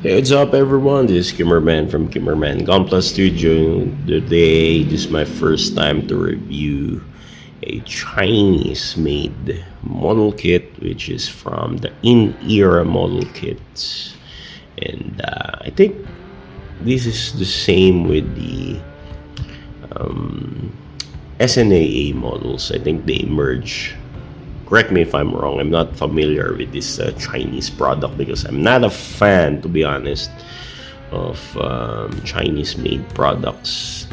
Hey, what's up, everyone? This is Kimmerman from Kimmerman Gunpla Studio. Today, this is my first time to review a Chinese-made model kit, which is from the in-era model kits, and I think this is the same with the SNAA models. I think they merge. Correct me if I'm wrong. I'm not familiar with this Chinese product because I'm not a fan, to be honest, of Chinese-made products.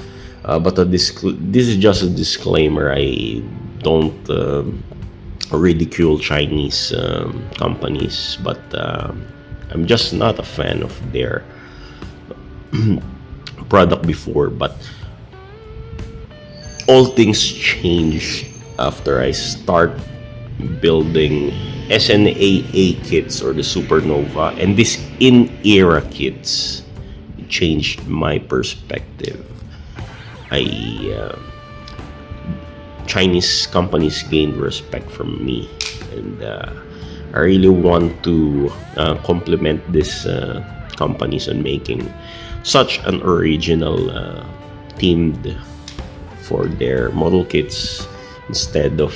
But this is just a disclaimer. I don't ridicule Chinese companies, but I'm just not a fan of their product before. But all things change after I start building SNAA kits or the Supernova, and this in-era kits changed my perspective. Chinese companies gained respect from me, and I really want to compliment these companies on making such an original themed for their model kits, instead of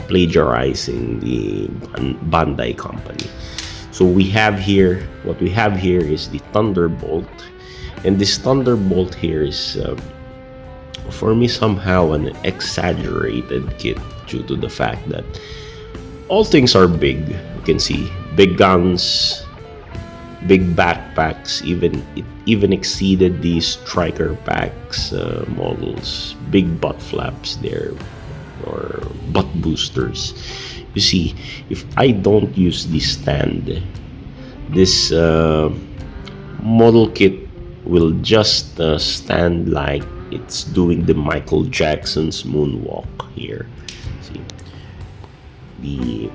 plagiarizing the Bandai company. So what we have here is the Thunderbolt, and this Thunderbolt here is for me somehow an exaggerated kit due to the fact that all things are big. You can see big guns, big backpacks, it even exceeded the striker packs models, big butt flaps there, or butt boosters. You see, if I don't use this stand, this model kit will just stand like it's doing the Michael Jackson's moonwalk here. See, the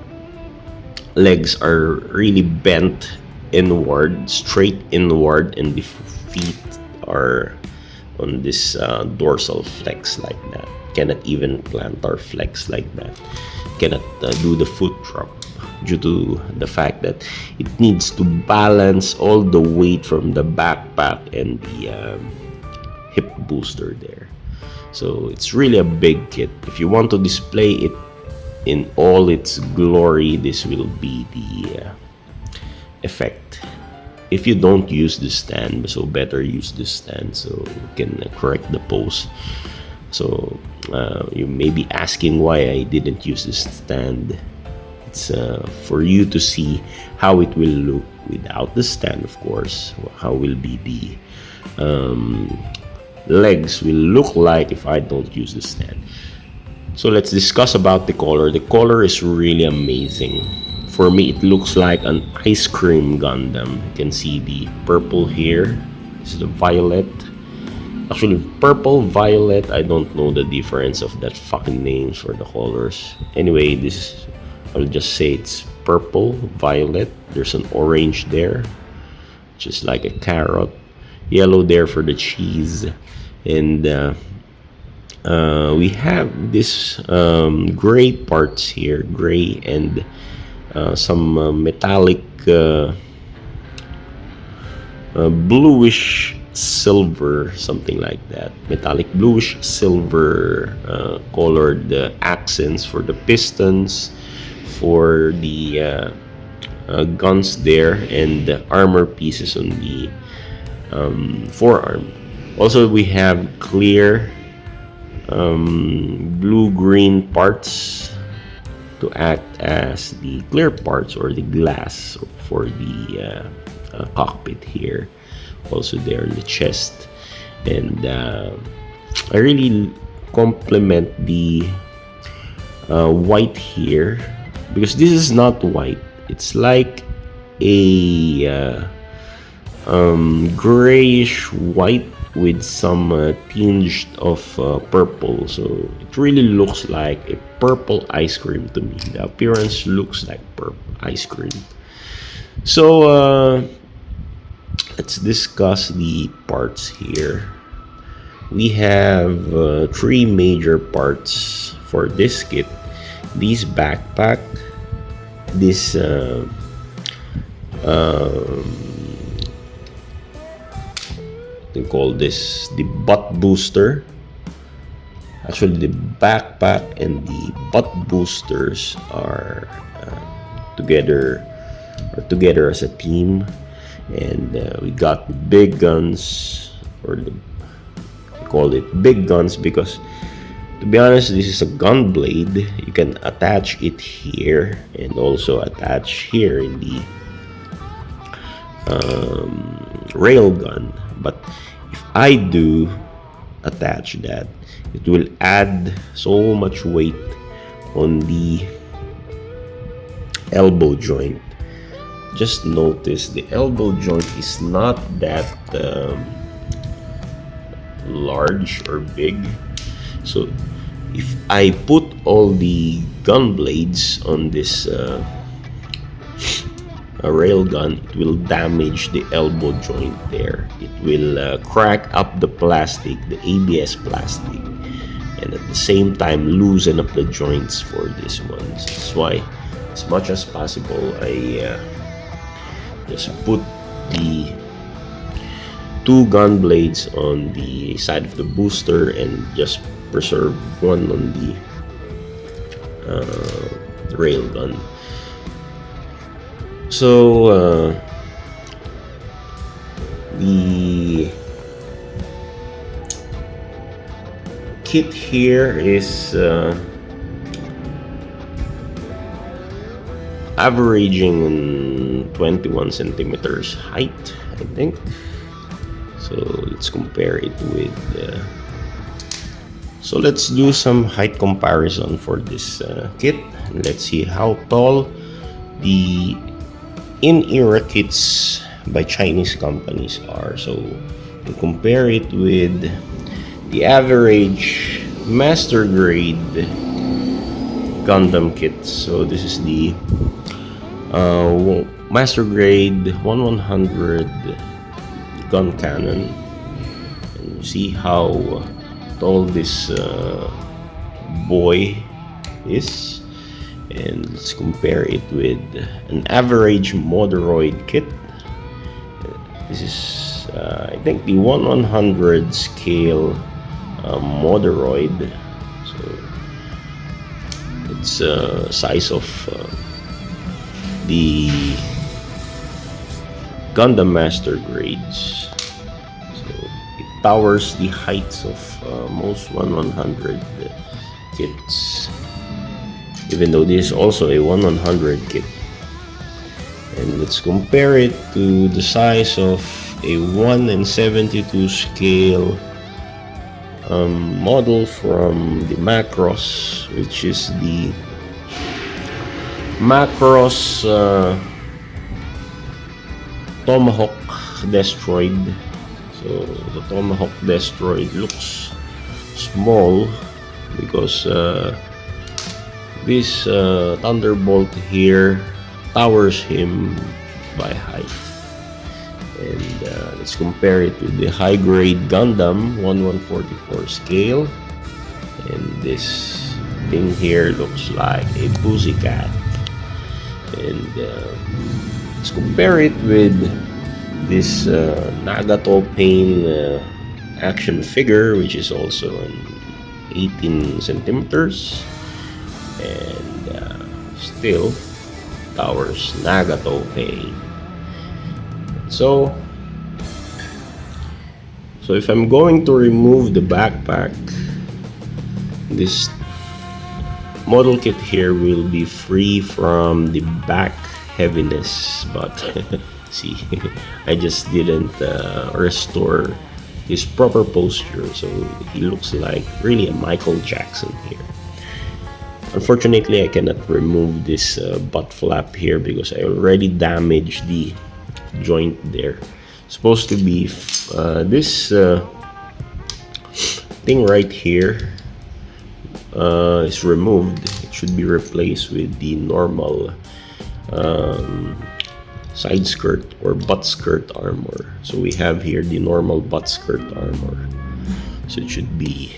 legs are really bent inward, straight inward, and the feet are on this dorsal flex like that. Cannot even plant or flex like that. Cannot do the foot drop due to the fact that it needs to balance all the weight from the backpack and the hip booster there. So it's really a big kit. If you want to display it in all its glory, this will be the effect. If you don't use the stand, so better use the stand so you can correct the pose. So you may be asking why I didn't use this stand. It's for you to see how it will look without the stand, of course. How will be the legs will look like if I don't use the stand. So let's discuss about the color. The color is really amazing. For me, it looks like an ice cream Gundam. You can see the purple here. This is the violet. Actually, purple, violet, I don't know the difference of that fucking names for the colors. Anyway, I'll just say it's purple, violet. There's an orange there, just like a carrot. Yellow there for the cheese. And we have this gray parts here, gray and some metallic bluish silver, something like that. Metallic bluish silver colored accents for the pistons, for the guns there, and the armor pieces on the forearm. Also, we have clear blue-green parts to act as the clear parts or the glass for the cockpit here. Also there in the chest, and I really compliment the white here, because this is not white. It's like a grayish white with some tinge of purple. So it really looks like a purple ice cream to me. The appearance looks like purple ice cream. So let's discuss the parts here. We have 3 major parts for this kit. This backpack, this we call this the butt booster. Actually, the backpack and the butt boosters are together as a team, and we got big guns, or we call it big guns because, to be honest, this is a gun blade. You can attach it here and also attach here in the rail gun. But if I do attach that, it will add so much weight on the elbow joint. Just notice the elbow joint is not that large or big. So if I put all the gun blades on this rail gun, it will damage the elbow joint there. It will crack up the plastic, the ABS plastic, and at the same time loosen up the joints for these ones. That's why, as much as possible, I just put the two gun blades on the side of the booster and just preserve one on the rail gun. So the kit here is averaging 21 centimeters height, I think. So let's compare it with so let's do some height comparison for this kit. Let's see how tall the in-era kits by Chinese companies are. So we compare it with the average master grade Gundam kits. So this is the master grade 1/100 gun cannon, and you see how tall this boy is. And let's compare it with an average Modoroid kit. This is I think the 1/100 scale Modoroid. So it's size of the Gundam Master grades. So it towers the heights of most 1/100 kits, even though this is also a 1/100 kit. And let's compare it to the size of a 1/72 scale model from the Macross, which is the Macross Tomahawk Destroid. So the Tomahawk Destroid looks small because this Thunderbolt here towers him by height. And let's compare it with the high grade Gundam 1144 scale, and this thing here looks like a pussycat. And let's compare it with this Nagato Pain action figure, which is also an 18 centimeters, and still towers Nagato Pain. So if I'm going to remove the backpack, this model kit here will be free from the back heaviness. But see, I just didn't restore his proper posture, so he looks like really a Michael Jackson here. Unfortunately, I cannot remove this butt flap here because I already damaged the joint there. Supposed to be this thing right here is removed. It should be replaced with the normal side skirt or butt skirt armor. So we have here the normal butt skirt armor, so it should be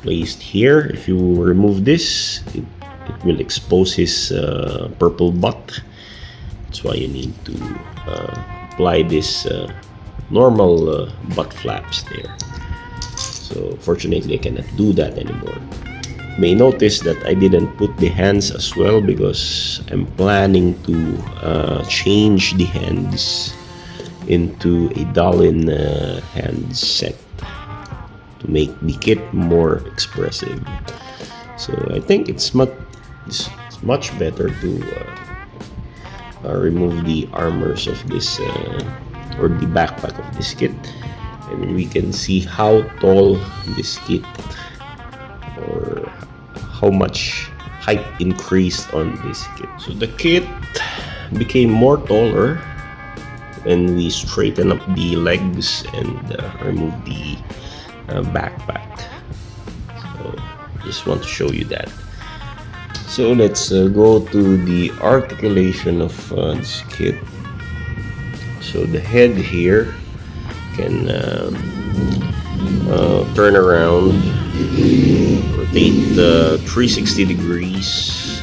placed here. If you remove this, it will expose his purple butt. That's why you need to apply this normal butt flaps there. So fortunately I cannot do that anymore. You may notice that I didn't put the hands as well because I'm planning to change the hands into a Dalin hand set to make the kit more expressive. So I think it's much better to remove the armors of this or the backpack of this kit, and we can see how tall this kit or how much height increased on this kit. So the kit became more taller when we straighten up the legs and remove the backpack. So just want to show you that. So let's go to the articulation of this kit. So the head here can turn around, rotate 360 degrees,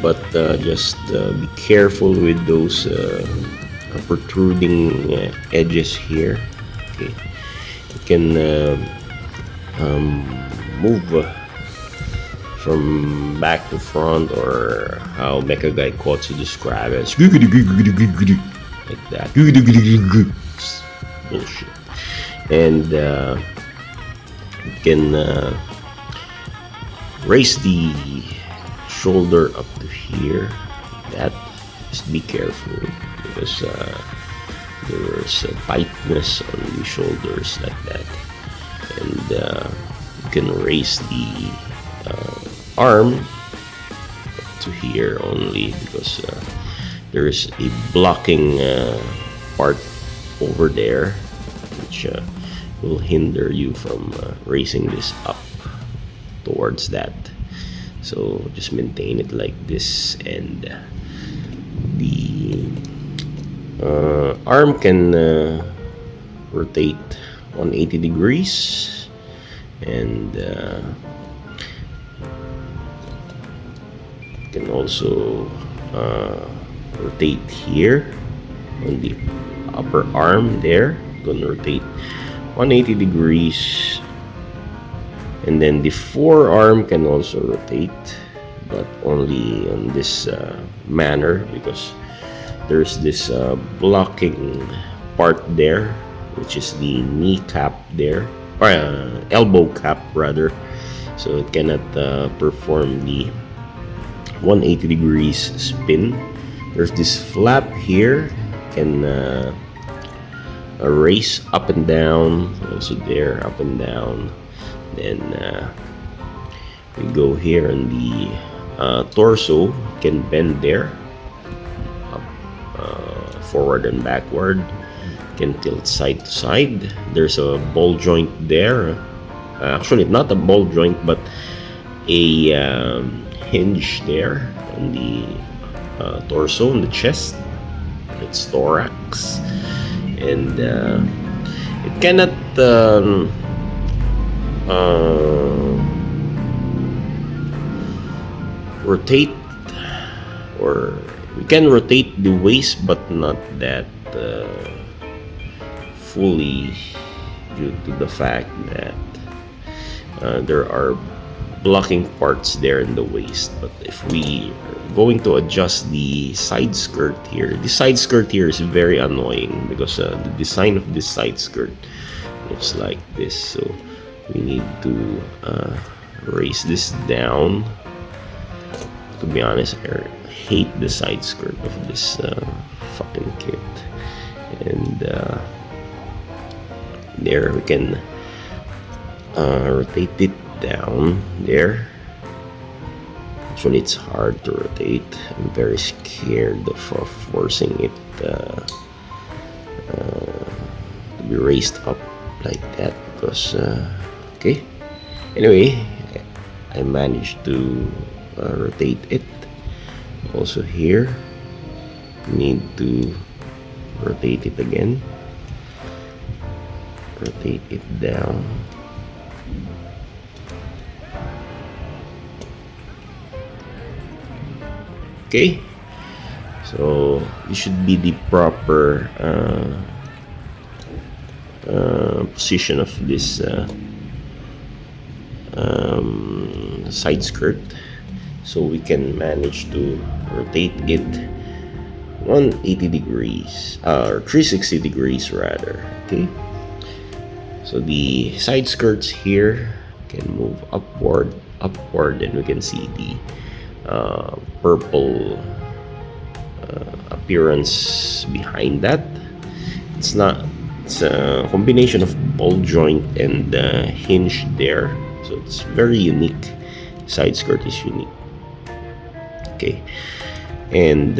but just be careful with those protruding edges here. Okay, it can move from back to front, or how Mecha Guy Kotsu describe it, like that. It's bullshit. And you can raise the shoulder up to here. That, just be careful because there's a tightness on the shoulders like that. And you can raise the arm to here only because there is a blocking part over there which will hinder you from raising this up towards that. So just maintain it like this, and the arm can rotate 180 degrees, and can also rotate here on the upper arm there. Gonna rotate 180 degrees, and then the forearm can also rotate, but only on this manner because there's this blocking part there, which is the knee cap there, or elbow cap rather, so it cannot perform the 180 degrees spin. There's this flap here, can raise up and down, also there, up and down. Then we go here on the torso, can bend there, up, forward and backward, can tilt side to side. There's a ball joint there, actually not a ball joint but a hinge there on the torso, on the chest, its thorax, and it cannot rotate, or we can rotate the waist but not that fully, due to the fact that there are blocking parts there in the waist. But if we are going to adjust the side skirt here, the side skirt here is very annoying because the design of this side skirt looks like this. So we need to raise this down. To be honest, I hate the side skirt of this fucking kit. And there we can rotate it down there. Actually, it's hard to rotate. I'm very scared of forcing it to be raised up like that because okay, anyway, I managed to rotate it. Also here, need to rotate it again, rotate it down. Okay, so this should be the proper position of this side skirt, so we can manage to rotate it 180 degrees or 360 degrees rather. Okay, so the side skirts here can move upward, and we can see the purple appearance behind that. It's a combination of ball joint and hinge there, so it's very unique. Side skirt is unique. Okay, and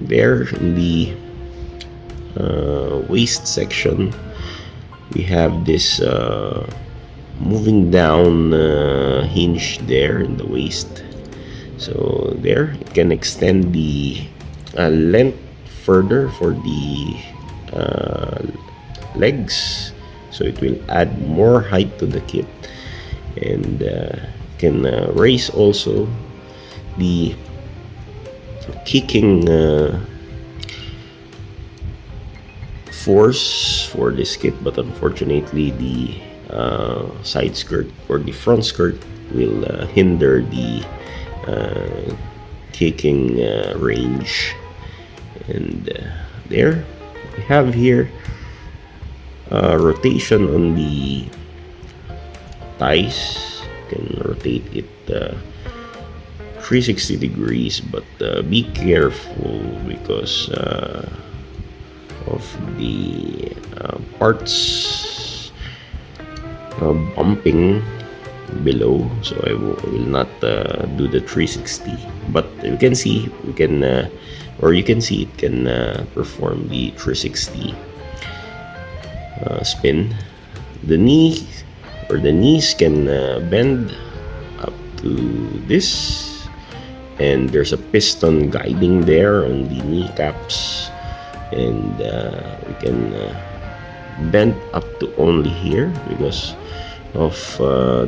there in the waist section, we have this moving down hinge there in the waist. So there, it can extend the length further for the legs, so it will add more height to the kit, and can raise also the kicking force for this kit. But unfortunately, the side skirt or the front skirt will hinder the kicking range. And there we have here rotation on the thighs. You can rotate it 360 degrees, but be careful because of the parts bumping below, so I will not do the 360, but you can see we can or you can see it can perform the 360 spin. The knee or the knees can bend up to this, and there's a piston guiding there on the kneecaps, and we can bend up to only here because of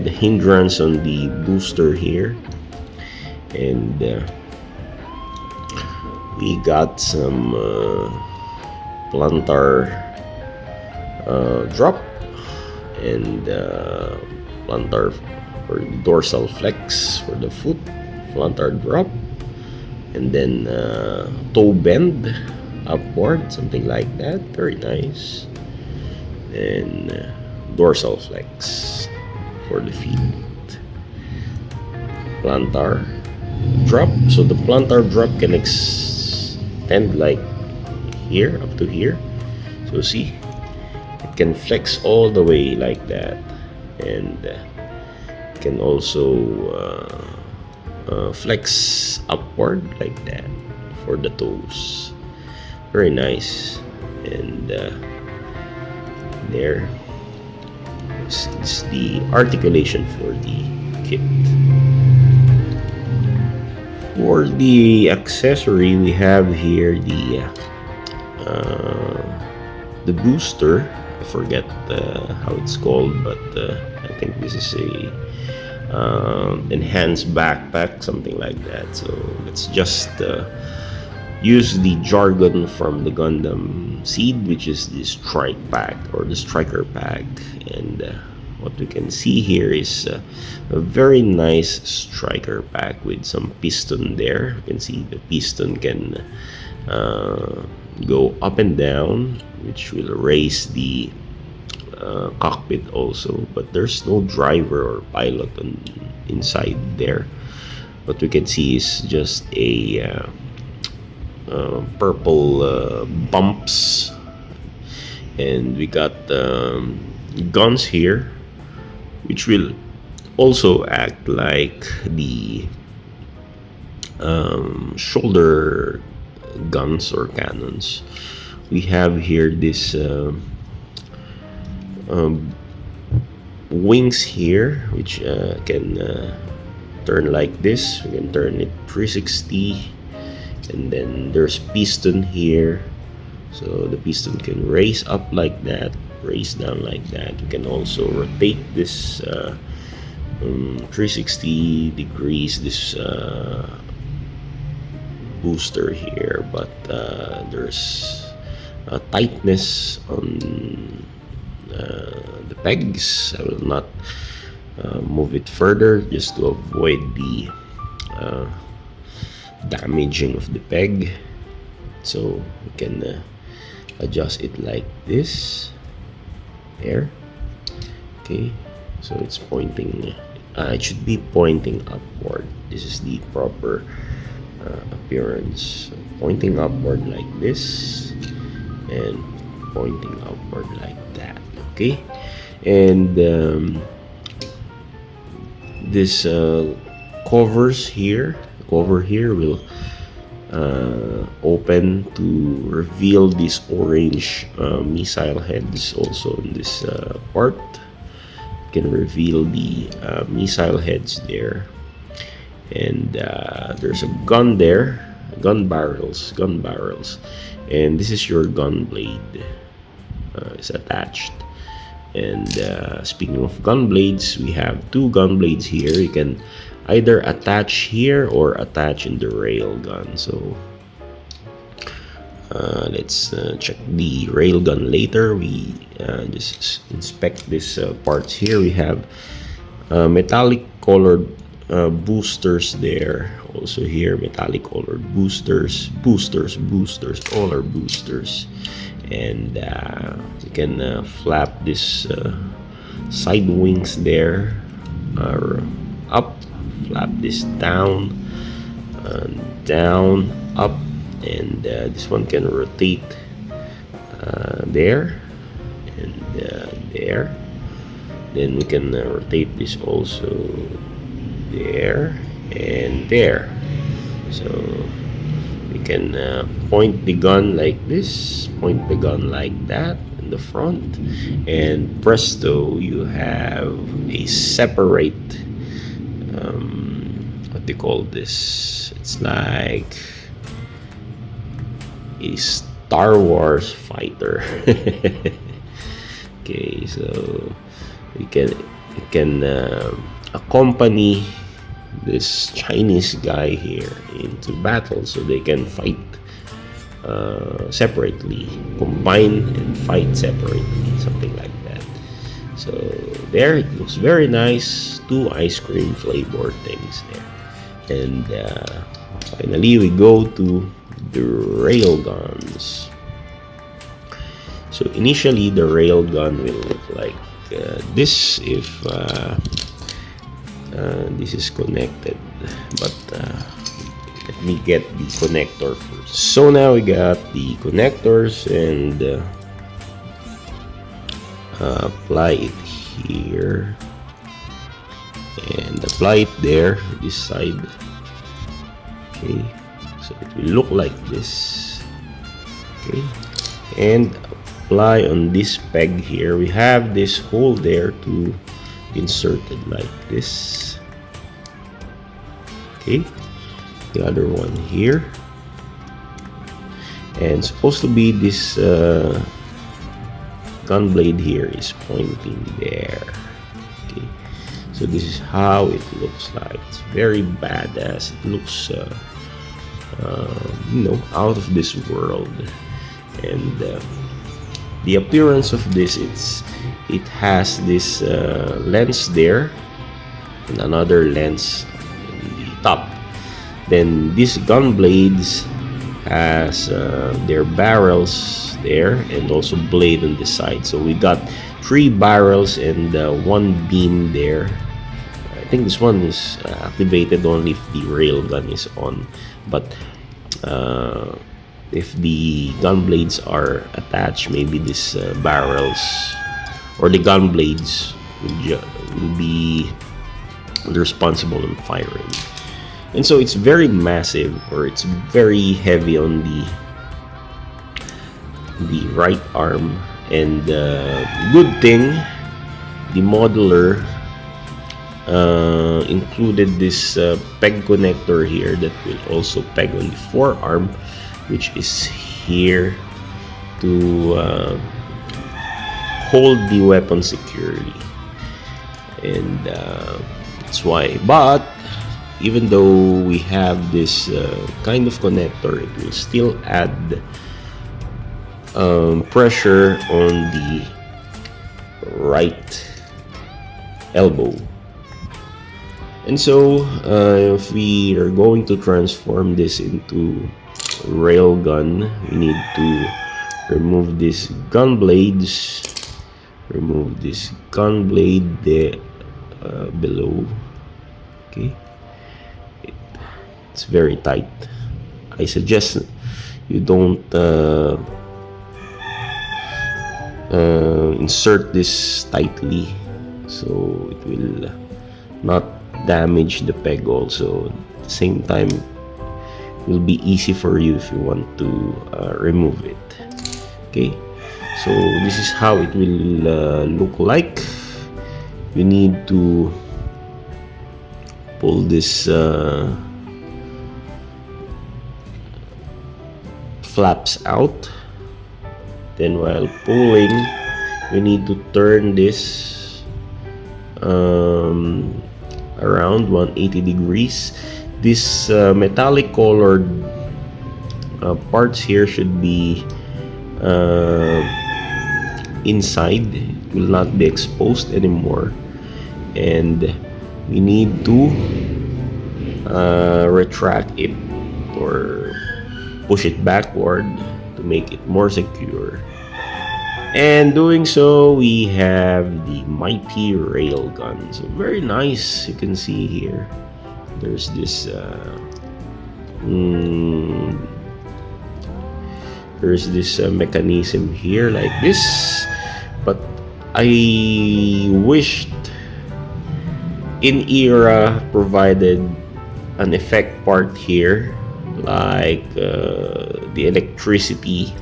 the hindrance on the booster here. And we got some plantar drop and plantar or dorsal flex for the foot, plantar drop, and then toe bend upward, something like that. Very nice. And dorsal flex for the feet, plantar drop. So the plantar drop can extend like here up to here, so see, it can flex all the way like that, and can also flex upward like that for the toes. Very nice. And there is the articulation for the kit. For the accessory, we have here the booster. I forget how it's called, but I think this is a enhanced backpack, something like that. So let's just use the jargon from the Gundam Seed, which is the strike pack or the striker pack. And what we can see here is a very nice striker pack with some piston there. You can see the piston can go up and down, which will raise the cockpit also, but there's no driver or pilot inside there. What we can see is just a purple bumps, and we got guns here, which will also act like the shoulder guns or cannons. We have here this wings here, which can turn like this. We can turn it 360, and then there's piston here, so the piston can raise up like that, raise down like that. You can also rotate this 360 degrees, this booster here, but there's tightness on the pegs. I will not move it further just to avoid the damaging of the peg. So we can adjust it like this. There. Okay, so it's pointing. It should be pointing upward. This is the proper appearance. So pointing upward like this, and pointing upward like that. Okay, and this cover here will open to reveal these orange missile heads. Also in this part, you can reveal the missile heads there, and there's a gun there, gun barrels, and this is your gun blade. Is attached. And speaking of gun blades, we have two gun blades here. You can either attach here or attach in the rail gun. So let's check the rail gun later. We just inspect these parts here. We have metallic colored boosters there. Also here, metallic colored boosters, all are boosters. And you can flap this side wings there, or up, flap this down, up, and this one can rotate there and there. Then we can rotate this also there and there. So we can point the gun like this, point the gun like that in the front, and presto, you have a separate what do you call this? It's like a Star Wars fighter. Okay, so you can accompany this Chinese guy here into battle, so they can fight separately, combine and fight separately, something like that. So there, it looks very nice. Two ice cream flavored things there. And finally, we go to the rail guns. So initially, the rail gun will look like this if this is connected, but let me get the connector first. So now we got the connectors, and apply it here and apply it there, this side. Okay, so it will look like this. Okay, and apply on this peg here. We have this hole there to insert it like this. Okay, the other one here, and supposed to be this gun blade here is pointing there. Okay, so this is how it looks like. It's very badass. It looks out of this world. And the appearance of this, it has this lens there and another lens in the top. Then these gun blades has their barrels there and also blade on the side. So we got 3 barrels and 1 beam there. I think this one is activated only if the rail gun is on, but if the gun blades are attached, maybe this barrels or the gun blades will be responsible in firing. And so it's very massive, or it's very heavy on the right arm. And good thing the modeler included this peg connector here that will also peg on the forearm, which is here to hold the weapon securely. And that's why. But even though we have this kind of connector, it will still add pressure on the right elbow. And so if we are going to transform this into railgun, we need to remove these gun blades, remove this gun blade there below. Okay, it's very tight. I suggest you don't insert this tightly, so it will not damage the peg. Also at the same time, it will be easy for you if you want to remove it. Okay, so this is how it will look like. You need to pull this flaps out. Then while pulling, you need to turn this around 180 degrees. This metallic colored parts here should be inside. It will not be exposed anymore, and we need to retract it or push it backward to make it more secure. And doing so, we have the mighty railgun. So very nice. You can see here there's this mechanism here like this, but I wished In-Era provided an effect part here, like the electricity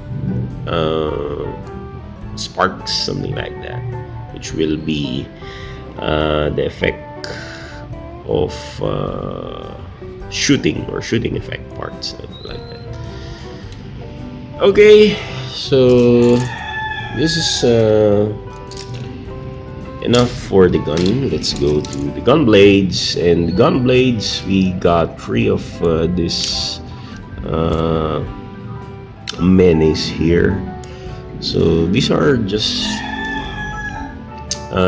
sparks, something like that, which will be the effect of shooting effect parts, like that. Okay, so this is enough for the gun. Let's go to the gun blades. And the gun blades, we got 3 of this menace here. So these are just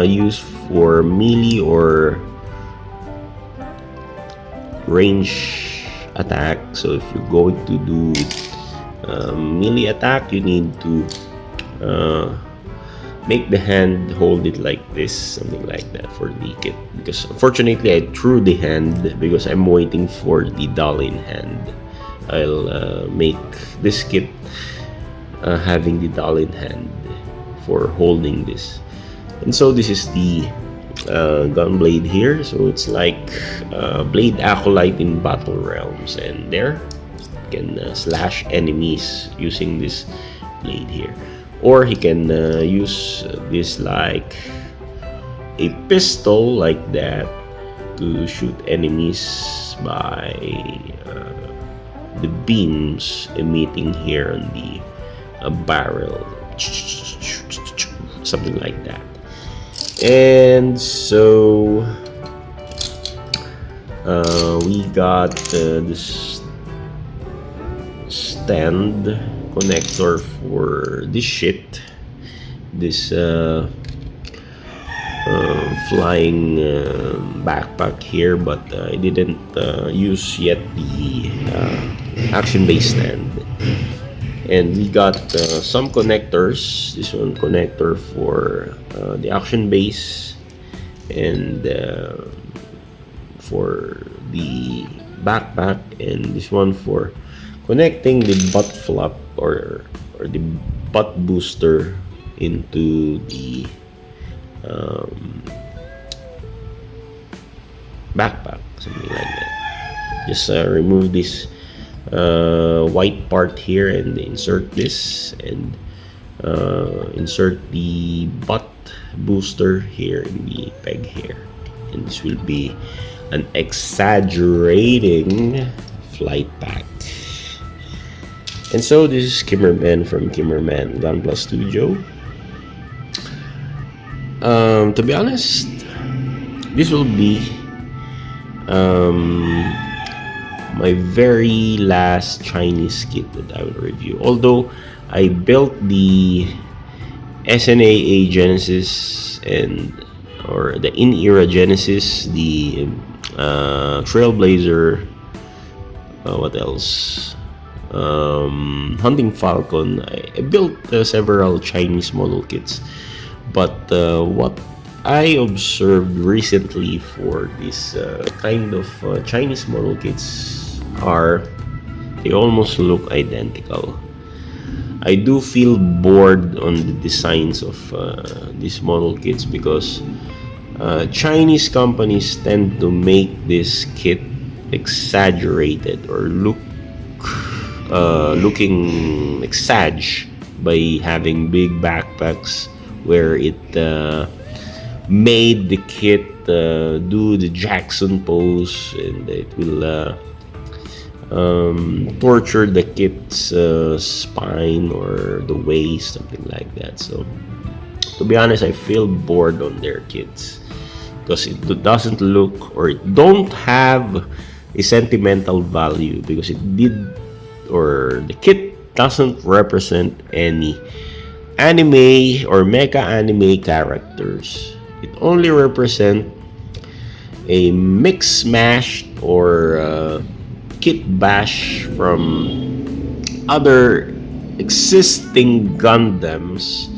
used for melee or range attack. So if you're going to do melee attack, you need to make the hand hold it like this, something like that, for the kit. Because unfortunately I threw the hand because I'm waiting for the doll-in hand. I'll make this kit having the doll-in hand for holding this. And so this is the gun blade here. So it's like blade acolyte in battle realms, and there you can slash enemies using this blade here. Or he can use this like a pistol like that to shoot enemies by the beams emitting here on the barrel, something like that. And so we got this stand connector for this shit, this flying backpack here, but I didn't use yet the action base stand. And we got some connectors. This one connector for the action base, and for the backpack, and this one for connecting the butt flap or the butt booster into the backpack, something like that. Just remove this white part here and insert this, and insert the butt booster here in the peg here, and this will be an exaggerating flight pack. And so this is Kimmerman from Kimmerman Gunpla Studio. To be honest, this will be my very last Chinese kit that I will review. Although I built the SNAA Genesis or the in-era Genesis, the Trailblazer, what else? Hunting Falcon. I built several Chinese model kits, but what I observed recently for this kind of Chinese model kits are they almost look identical. I do feel bored on the designs of these model kits because Chinese companies tend to make this kit exaggerated or looking exag by having big backpacks where it made the kit do the Jackson pose, and it will torture the kit's spine or the waist, something like that. So to be honest, I feel bored on their kits because it doesn't look, or it don't have a sentimental value, because it did, or the kit doesn't represent any anime or mecha anime characters. It only represent a mix mash or kit bash from other existing Gundams,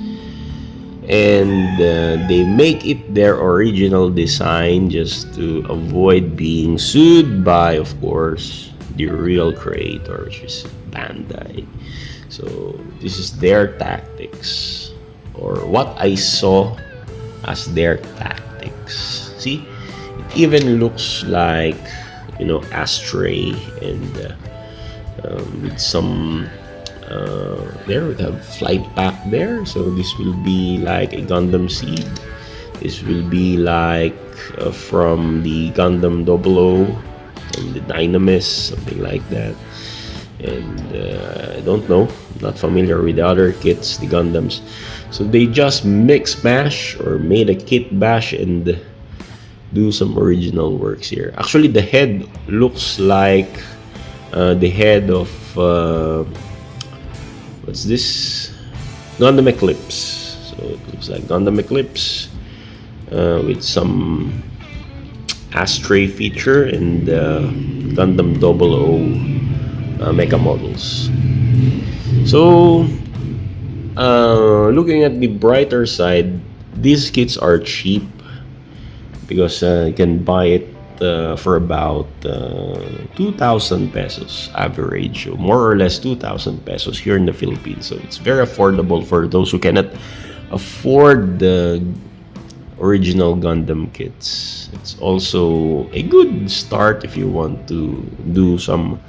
and they make it their original design just to avoid being sued by, of course, the real creator, which is Bandai. So this is their tactics, or what I saw as their tactics. See, it even looks like, you know, Ashtray, and with some there we have flight pack there. So this will be like a Gundam Seed. This will be like from the Gundam 00, from the Dynamis, something like that. And I don't know, not familiar with the other kits, the Gundams. So they just mix mash or made a kit bash and do some original works here. Actually, the head looks like the head of what's this? Gundam Eclipse. So it looks like Gundam Eclipse with some Ashtray feature and Gundam 00 mecha models. So looking at the brighter side, these kits are cheap because you can buy it for about 2,000 pesos average, more or less 2,000 pesos here in the Philippines. So it's very affordable for those who cannot afford the original Gundam kits. It's also a good start if you want to do some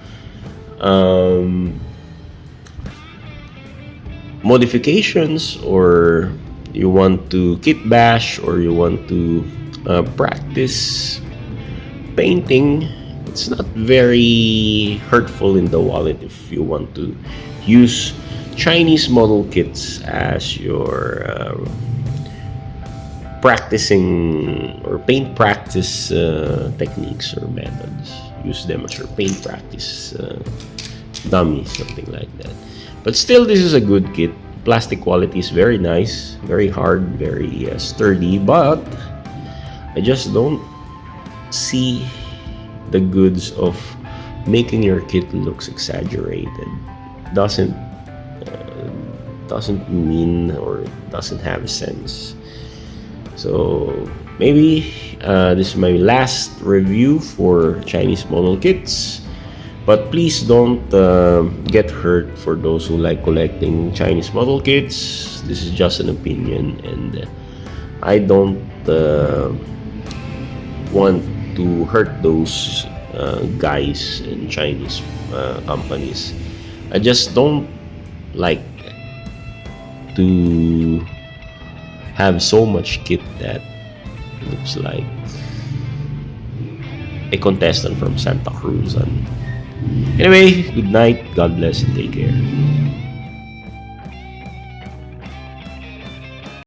modifications, or you want to kit bash, or you want to practice painting. It's not very hurtful in the wallet if you want to use Chinese model kits as your practicing or paint practice techniques or methods. Use them as your paint practice dummy, something like that. But still, this is a good kit. Plastic quality is very nice, very hard, very sturdy, but I just don't see the goods of making your kit looks exaggerated. Doesn't mean, or doesn't have sense. So maybe this is my last review for Chinese model kits. But please don't get hurt for those who like collecting Chinese model kits. This is just an opinion, and I don't want to hurt those guys in Chinese companies. I just don't like to have so much kit that looks like a contestant from Santa Cruz. Anyway, good night, God bless, and take care.